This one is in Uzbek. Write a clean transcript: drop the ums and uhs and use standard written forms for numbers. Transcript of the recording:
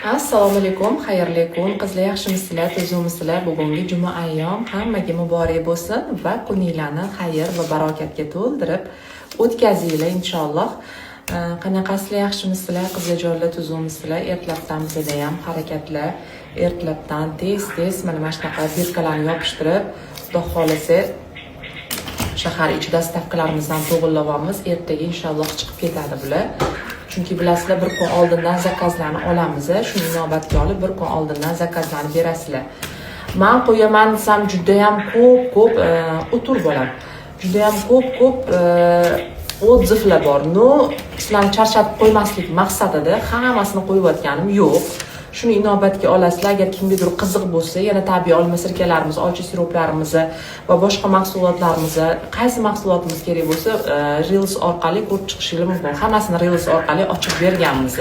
Assalomu alaykum, xayrli kun. Qizlar yaxshimisizlar, tuzukmisizlar? Bugungi juma ayyom hammaga muborak bo'lsin va kuninglarni xayr va barokatga to'ldirib o'tkazinglar inshaalloh. Qanaqasizlar, yaxshimisizlar? Qizlarjonlar, tuzukmisizlar? Ertalabdan bizda ham harakatlar. Ertalabdan tez mana shunaqa birkalarni yopishtirib, xudo xolasa shahar ichida stavkalarimizdan to'g'irlayapmiz. Ertaga inshaalloh chiqib ketadi bular. Chunki bilasizlar, bir kun oldindan zakazlarni olamiz. Shuni inobatga olib, bir kun oldindan zakazlarni berasizlar. Men qo'yaman desam juda ham ko'p o'tur bo'ladi. Juda ham ko'p odzivlar bor. No, sizlarni charchatib qo'ymaslik maqsadida hammasini qo'yayotganim yo'q. Shuni inobatga olasizlar. Agar kimgadir qiziq bo'lsa, yana tabiiy olma sirkalarimiz, olcha siruplarimiz va boshqa mahsulotlarimiz, qaysi mahsulotimiz kerak bo'lsa, Reels orqali ko'rib chiqishingiz mumkin. Hammasini Reels orqali ochib berganmiz.